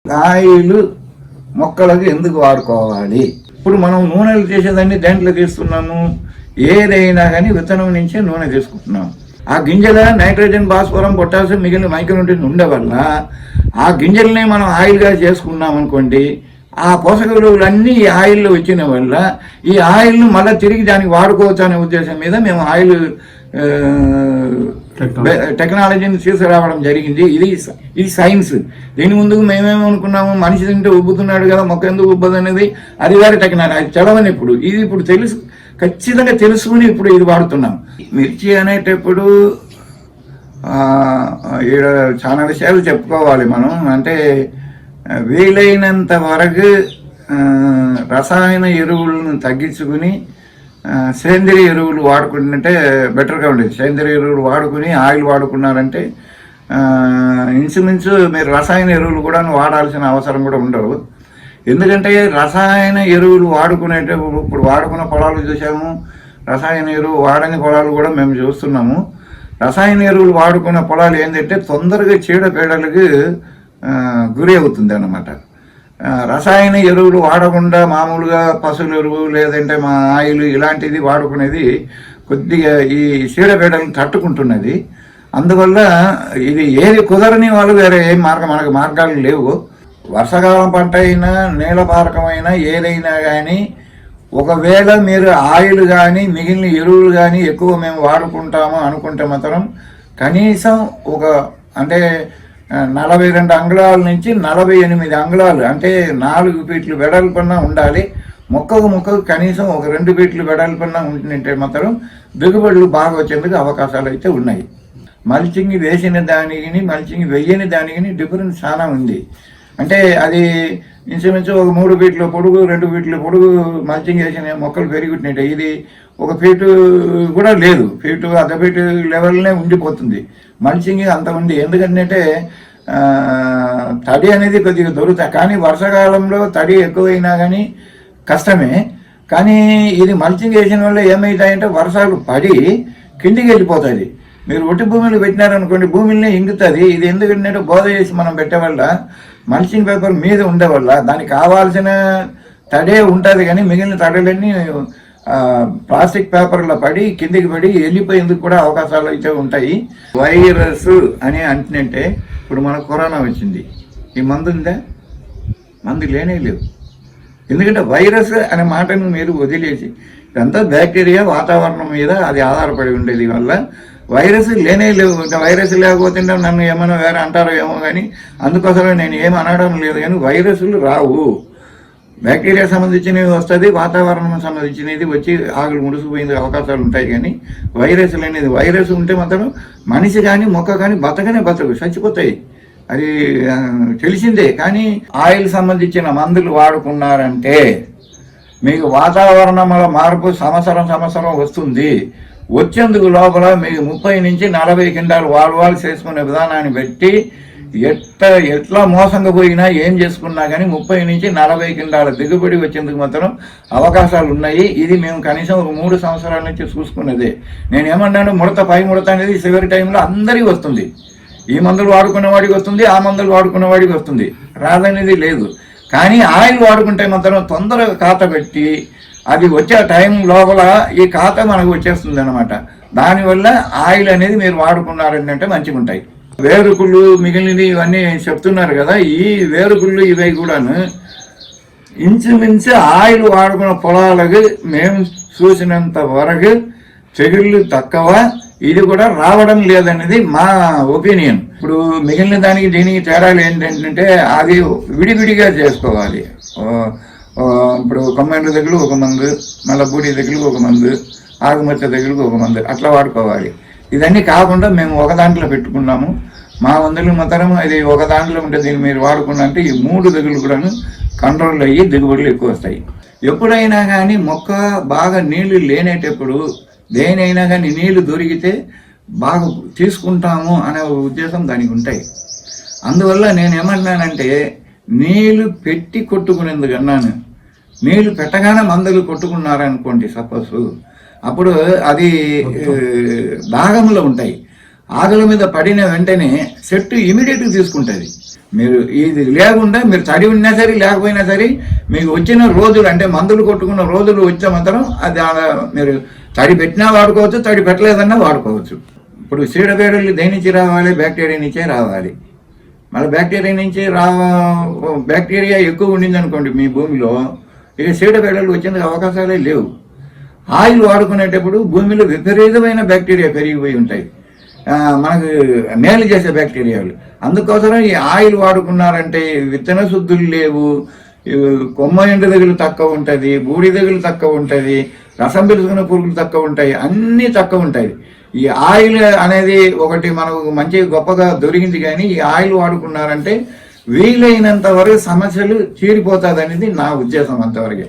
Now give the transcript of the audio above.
Oil మొక్కలకు ఎందుకు వాడుకోవాలి? ఇప్పుడు మనం నూనెలు చేసేదాన్ని దేంట్లో తీస్తున్నాము? ఏదైనా కానీ విత్తనం నుంచే నూనె తీసుకుంటున్నాం. ఆ గింజల నైట్రోజన్, భాస్వరం, పొటాషియం, మిగిలిన మైక్రోన్యూట్రియన్స్ ఉండే వల్ల ఆ గింజల్ని మనం ఆయిల్గా చేసుకున్నాం అనుకోండి, ఆ పోషక విలువలన్నీ ఈ ఆయిల్లో వచ్చిన వల్ల ఈ ఆయిల్ను మళ్ళీ తిరిగి దానికి వాడుకోవచ్చు అనే ఉద్దేశం మీద మేము ఆయిల్ టెక్నాలజీని తీసుకురావడం జరిగింది. ఇది సైన్స్. దీని ముందుకు మేమేమనుకున్నాము, మనిషి తింటే ఉబ్బుతున్నాడు కదా, మొక్క ఎందుకు ఉబ్బదు అనేది అది వేరే టెక్నాలజీ. అది చదవని ఇప్పుడు తెలుసు, ఖచ్చితంగా తెలుసుకుని ఇప్పుడు ఇది వాడుతున్నాం. మిర్చి అనేటప్పుడు చాలా విషయాలు చెప్పుకోవాలి మనం. అంటే వీలైనంత వరకు రసాయన ఎరువులను తగ్గించుకుని సేంద్రియ ఎరువులు వాడుకుంటుంటే బెటర్గా ఉండేది. సేంద్రియ ఎరువులు వాడుకుని ఆయిల్ వాడుకున్నారంటే ఇంచుమించు మీరు రసాయన ఎరువులు కూడా వాడాల్సిన అవసరం కూడా ఉండవు. ఎందుకంటే రసాయన ఎరువులు వాడుకునేటప్పుడు ఇప్పుడు వాడుకున్న పొలాలు చూసాము, రసాయన ఎరువు వాడని పొలాలు కూడా మేము చూస్తున్నాము. రసాయన ఎరువులు వాడుకున్న పొలాలు ఏంటంటే తొందరగా చీడపీడలకు గురి అవుతుంది అన్నమాట. రసాయన ఎరువులు వాడకుండా మామూలుగా పశువుల ఎరువు లేదంటే మా ఆయిల్ ఇలాంటిది వాడుకునేది కొద్దిగా ఈ చీడపీడలను తట్టుకుంటున్నది. అందువల్ల ఇది ఏది కుదరని వాళ్ళు వేరే ఏం మనకు మార్గాలు లేవు. వర్షాకాలం పంట అయినా నీలపారకమైనా ఏదైనా కానీ ఒకవేళ మీరు ఆయిల్ కానీ మిగిలిన ఎరువులు కానీ ఎక్కువ మేము వాడుకుంటాము అనుకుంటే మాత్రం కనీసం అంటే 42 అంగుళాల నుంచి 48 అంగుళాలు అంటే 4 ఫీట్లు వెడల్పన్నా ఉండాలి. మొక్కకు కనీసం 2 ఫీట్లు వెడల్పన్నా ఉంటుందంటే మాత్రం దిగుబడులు బాగా వచ్చేందుకు అవకాశాలు అయితే ఉన్నాయి. మల్చింగ్ వేసిన దానికి మల్చింగ్ వేయని దానికి డిఫరెన్స్ చాలా ఉంది. అంటే అది ఇంచుమించు 3 ఫీట్ల పొడుగు 2 ఫీట్ల పొడుగు మల్చింగ్ వేసిన మొక్కలు పెరుగుతున్నాయి. ఇది 1 ఫీటు కూడా లేదు, ఫీటు అర్ధ ఫీటు లెవెల్నే ఉండిపోతుంది. మల్చింగ్ అంత ఉంది. ఎందుకంటే తడి అనేది కొద్దిగా దొరుకుతాయి, కానీ వర్షాకాలంలో తడి ఎక్కువైనా కానీ కష్టమే. కానీ ఇది మల్చింగ్ వేసిన వల్ల ఏమవుతాయంటే వర్షాలు పడి కిందికి వెళ్ళిపోతుంది. మీరు ఒట్టి భూమిలో పెట్టినారనుకోండి, భూమిని ఇంగుతుంది. ఇది ఎందుకంటే బోధ చేసి మనం పెట్టే వల్ల మల్చింగ్ పేపర్ మీద ఉండే వల్ల దానికి కావాల్సిన తడే ఉంటుంది, కానీ మిగిలిన తడలన్నీ ప్లాస్టిక్ పేపర్లో పడి కిందికి పడి వెళ్ళిపోయేందుకు కూడా అవకాశాలు అయితే ఉంటాయి. వైరస్ అని అంటున్నట్టే ఇప్పుడు మనకు కరోనా వచ్చింది, ఈ మందు ఉందా? మందు లేనే లేవు. ఎందుకంటే వైరస్ అనే మాటను మీరు వదిలేసి ఇదంతా బ్యాక్టీరియా వాతావరణం మీద అది ఆధారపడి ఉండేది వల్ల వైరస్ లేనే లేవు. ఇంకా వైరస్ లేకపోతే నన్ను ఏమైనా వేరే అంటారో ఏమో, కానీ అందుకోసమే నేను ఏమి అనడం లేదు. కానీ వైరస్లు రావు. బ్యాక్టీరియా సంబంధించినవి వస్తుంది, వాతావరణం సంబంధించినది వచ్చి ఆకులు ముడుసుకుపోయే అవకాశాలు ఉంటాయి. కానీ వైరస్ అనేది వైరస్ ఉంటే మాత్రం మనిషి కానీ మొక్క కానీ బతకు చచ్చిపోతాయి, అది తెలిసిందే. కానీ ఆయిల్ సంబంధించిన మందులు వాడుకున్నారంటే మీకు వాతావరణంలో మార్పు సంవత్సరం వస్తుంది. వచ్చేందుకు లోపల మీకు 30 నుంచి 40 క్వింటాలు వాడువాళ్ళు చేసుకునే విధానాన్ని బట్టి ఎట్లా మోసంగా పోయినా ఏం చేసుకున్నా కానీ 30 నుంచి 40 క్వింటాల దిగుబడి వచ్చేందుకు మాత్రం అవకాశాలు ఉన్నాయి. ఇది మేము కనీసం 3 సంవత్సరాల నుంచి చూసుకున్నదే. నేను ఏమన్నాను, పై ముడత అనేది చివరి టైంలో అందరికీ వస్తుంది. ఈ మందులు వాడుకున్న వాడికి వస్తుంది, ఆ మందులు వాడుకున్న వాడికి వస్తుంది, రాదనేది లేదు. కానీ ఆయిల్ వాడుకుంటే మాత్రం తొందరగా కాత పెట్టి అది వచ్చే టైం లోపల ఈ కాత మనకు వచ్చేస్తుంది అన్నమాట. దానివల్ల ఆయిల్ అనేది మీరు వాడుకున్నారంటే మంచిగా ఉంటాయి. వేరుకుళ్ళు మిగిలినవి ఇవన్నీ చెప్తున్నారు కదా, ఈ వేరుకుళ్ళు ఇవి కూడాను ఇంచుమించు ఆయిల్ వాడుకున్న పొలాలకు మేము చూసినంత వరకు తెగుళ్ళు తక్కువ, ఇది కూడా రావడం లేదనేది మా ఒపీనియన్. ఇప్పుడు మిగిలిన దానికి దీనికి తేడాలు ఏంటంటే అది విడివిడిగా చేసుకోవాలి. ఇప్పుడు కొమ్మెండ్ల దగ్గర ఒక మందు, మళ్ళీ బూడి దగ్గరకు ఒక మందు, ఆకుమచ్చ దగ్గరకు ఒక మందు, అట్లా వాడుకోవాలి. ఇదన్నీ కాకుండా మేము ఒక దాంట్లో పెట్టుకున్నాము. మా మందులు మాత్రం అది ఒక దాంట్లో ఉంటే దీన్ని మీరు వాడుకున్నంటే ఈ 3 తెగులు కూడా కంట్రోల్ అయ్యి దిగుబడులు ఎక్కువ వస్తాయి. ఎప్పుడైనా కానీ మొక్క బాగా నీళ్లు లేనేటప్పుడు దేనైనా కానీ నీళ్లు దొరికితే బాగా తీసుకుంటాము అనే ఉద్దేశం దానికి ఉంటాయి. అందువల్ల నేను ఏమన్నానంటే నీళ్లు పెట్టి కొట్టుకునేందుకు అన్నాను. నీళ్లు పెట్టగానే మందులు కొట్టుకున్నారనుకోండి సపోజ్, అప్పుడు అది దాగంలో ఉంటాయి. ఆకుల మీద పడిన వెంటనే చెట్టు ఇమీడియట్గా తీసుకుంటుంది. మీరు ఇది లేకుండా మీరు తడి ఉన్నా సరే లేకపోయినా సరే మీకు వచ్చిన రోజులు అంటే మందులు కొట్టుకున్న రోజులు వచ్చే మాత్రం అది మీరు తడి పెట్టినా వాడుకోవచ్చు, తడి పెట్టలేదన్నా వాడుకోవచ్చు. ఇప్పుడు చీడపీడలు దేని నుంచి రావాలి? బ్యాక్టీరియా నుంచే రావాలి. మళ్ళీ బ్యాక్టీరియా నుంచి బ్యాక్టీరియా ఎక్కువ ఉండింది అనుకోండి మీ భూమిలో, ఇక చీడపీడలు వచ్చేందుకు అవకాశాలే లేవు. ఆయిల్ వాడుకునేటప్పుడు భూమిలో విపరీతమైన బ్యాక్టీరియా పెరిగిపోయి ఉంటాయి, మనకు మేలు చేసే బ్యాక్టీరియాలు. అందుకోసం ఈ ఆయిల్ వాడుకున్నారంటే విత్తన శుద్ధులు లేవు, కొమ్మ ఎండు తెగులు తక్కువ ఉంటుంది, బూడి తెగులు తక్కువ ఉంటుంది, రసం పిలుచుకున్న పురుగులు తక్కువ ఉంటాయి, అన్నీ తక్కువ ఉంటాయి. ఈ ఆయిల్ అనేది ఒకటి మనకు మంచి గొప్పగా దొరికింది, కానీ ఈ ఆయిల్ వాడుకున్నారంటే వీలైనంత వరకు సమస్యలు తీరిపోతుంది అనేది నా ఉద్దేశం అంతవరకే.